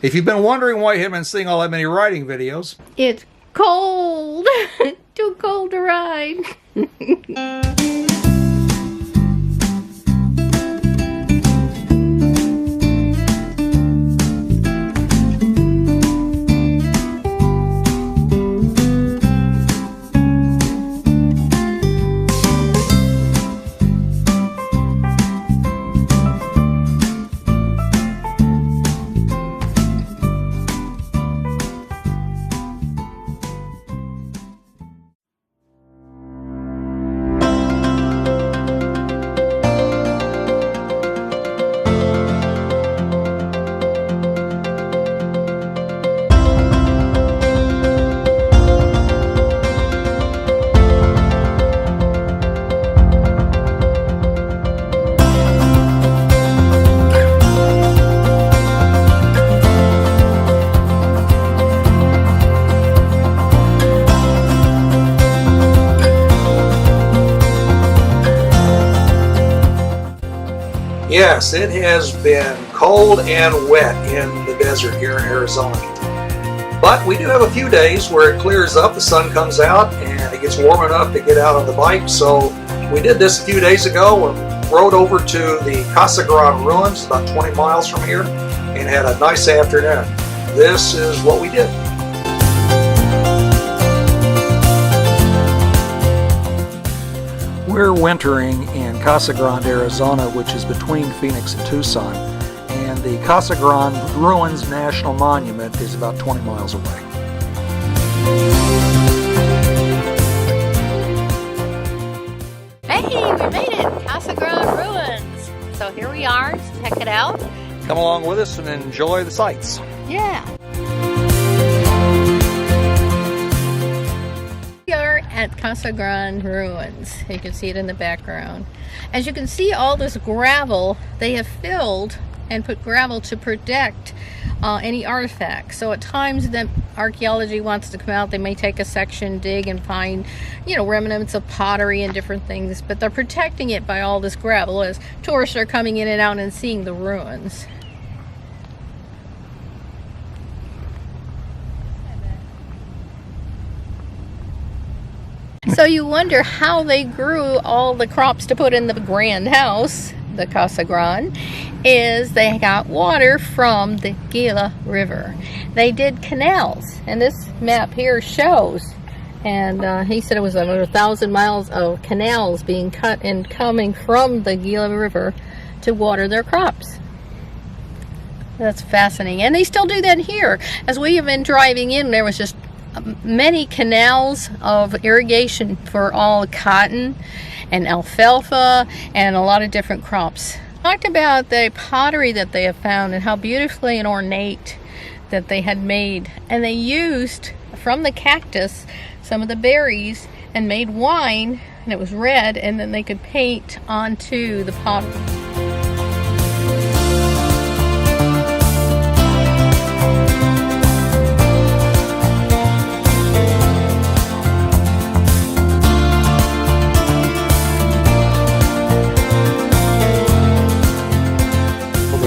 If you've been wondering why you haven't been seeing all that many riding videos, It's cold. Too cold to ride. yes, it has been cold and wet in the desert here in Arizona. But we do have a few days where it clears up, the sun comes out, and it gets warm enough to get out on the bike. So we did this a few days ago and rode over to the Casa Grande Ruins, about 20 miles from here, and had a nice afternoon. This is what we did. We're wintering in Casa Grande, Arizona, which is between Phoenix and Tucson, and the Casa Grande Ruins National Monument is about 20 miles away. Hey, we made it! Casa Grande Ruins. So here we are to check it out. Come along with us and enjoy the sights. Yeah. We are at Casa Grande Ruins. You can see it in the background. As you can see, all this gravel they have filled and put gravel to protect any artifacts. So at times that archaeology wants to come out, they may take a section, dig, and find, remnants of pottery and different things, but they're protecting it by all this gravel as tourists are coming in and out and seeing the ruins. So you wonder how they grew all the crops to put in the grand house, the Casa Grande, is they got water from the Gila River. They did canals, and this map here shows, and he said it was over 1,000 miles of canals being cut and coming from the Gila River to water their crops. That's fascinating, and they still do that here. As we have been driving in, there was just many canals of irrigation for all cotton and alfalfa and a lot of different crops. Talked about the pottery that they have found and how beautifully and ornate that they had made, and they used from the cactus some of the berries and made wine, and it was red, and then they could paint onto the pottery.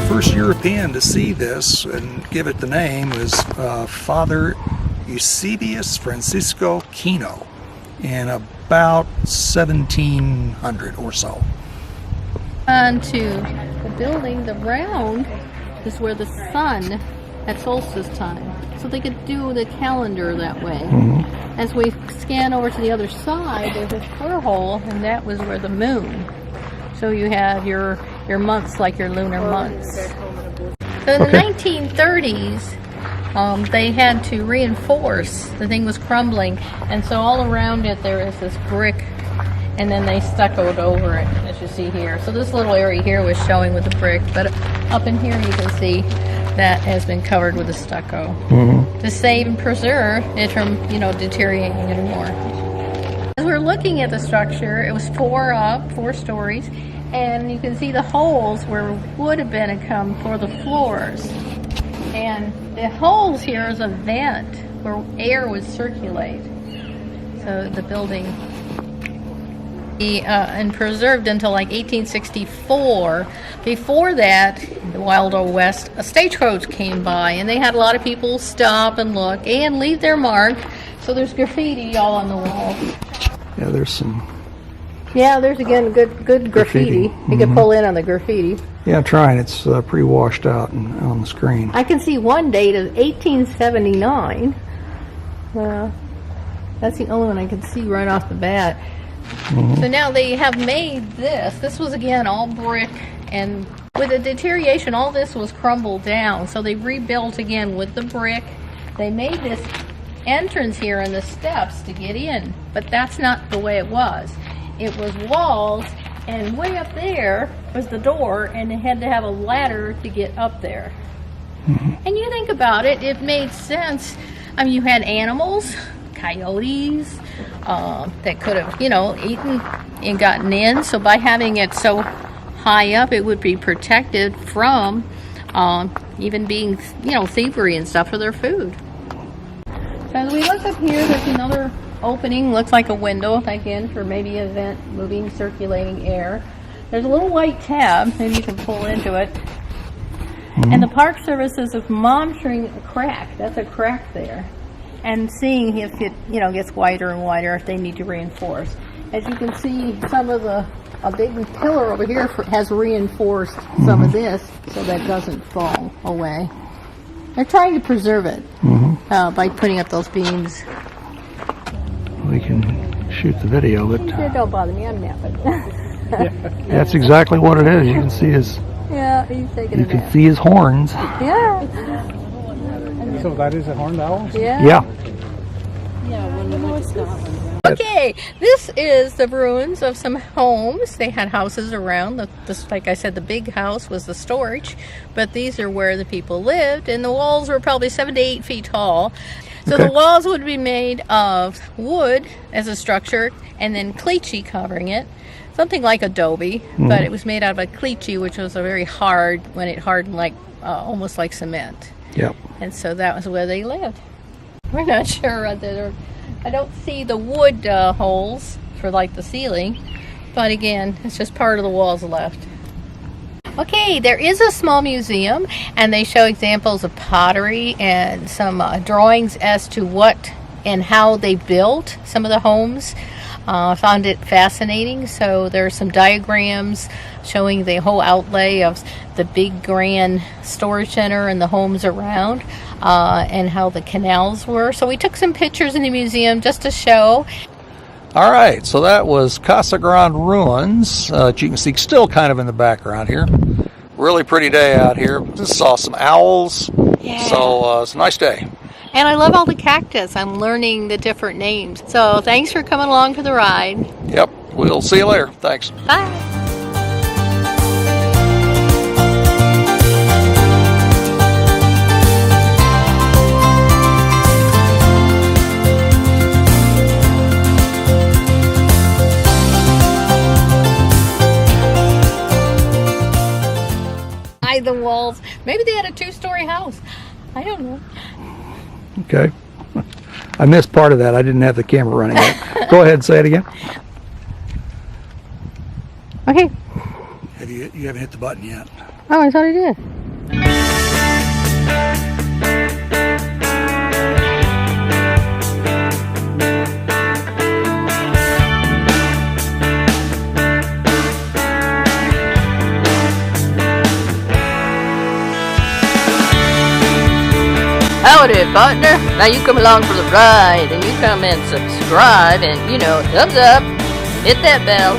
First European to see this and give it the name was Father Eusebius Francisco Kino in about 1700 or so. Onto the building, the round is where the sun at solstice time, so they could do the calendar that way. Mm-hmm. As we scan over to the other side, there's a square hole, and that was where the moon. So you have your months like your lunar months. So in the 1930s, they had to reinforce. The thing was crumbling, and so all around it there is this brick, and then they stuccoed over it, as you see here. So this little area here was showing with the brick, but up in here you can see that has been covered with the stucco to save and preserve it from, deteriorating anymore. As we're looking at the structure, it was four stories, and you can see the holes where wood had been come for the floors. And the holes here is a vent where air would circulate. So the building and preserved until like 1864. Before that, the Wild Old West, a stagecoach came by, and they had a lot of people stop and look and leave their mark. So there's graffiti all on the wall. Yeah, there's some. Yeah, there's again good graffiti. You can pull in on the graffiti. Yeah, I'm trying. It's pretty washed out on the screen. I can see one date of 1879. That's the only one I can see right off the bat. So now they have made this. This was again all brick, and with the deterioration, all this was crumbled down. So they rebuilt again with the brick. They made this entrance here and the steps to get in, but that's not the way it was. It was walls, and way up there was the door, and they had to have a ladder to get up there. And you think about it, it made sense. I mean, you had animals, coyotes, that could have, eaten and gotten in. So by having it so high up, it would be protected from even being, thievery and stuff for their food. So as we look up here, there's another opening. Looks like a window, again, for maybe a vent, moving, circulating air. There's a little white tab, and you can pull into it. And the Park Service is monitoring a crack. That's a crack there. And seeing if it, gets wider and wider, if they need to reinforce. As you can see, a big pillar over here has reinforced some of this so that doesn't fall away. They're trying to preserve it by putting up those beams. We can shoot the video, but Don't bother me, I'm napping. that's exactly what it is. You can see his. Yeah, he's taking You a can nap. see his horns. Yeah. So that is a horned owl? Yeah. Okay, this is the ruins of some homes. They had houses around. Like I said, the big house was the storage, but these are where the people lived, and the walls were probably 7 to 8 feet tall. So the walls would be made of wood as a structure, and then cliche covering it. Something like adobe, but it was made out of a cliche, which was a very hard, when it hardened, like almost like cement. Yep. And so that was where they lived. We're not sure. I don't see the wood holes for like the ceiling, but again, it's just part of the walls left. Okay, there is a small museum, and they show examples of pottery and some drawings as to what and how they built some of the homes. I found it fascinating. So there are some diagrams showing the whole outlay of the big grand storage center and the homes around, and how the canals were. So we took some pictures in the museum just to show. All right, so that was Casa Grande Ruins. You can see still kind of in the background here. Really pretty day out here. Just saw some owls. Yeah. So it's a nice day. And I love all the cactus. I'm learning the different names. So thanks for coming along for the ride. Yep, we'll see you later. Thanks. Bye. The walls. Maybe they had a 2-story house. I don't know. Okay. I missed part of that. I didn't have the camera running yet. Go ahead and say it again. Okay. You haven't hit the button yet. Oh, I thought I did. Howdy, partner. Now you come along for the ride, and you come and subscribe, and thumbs up, hit that bell.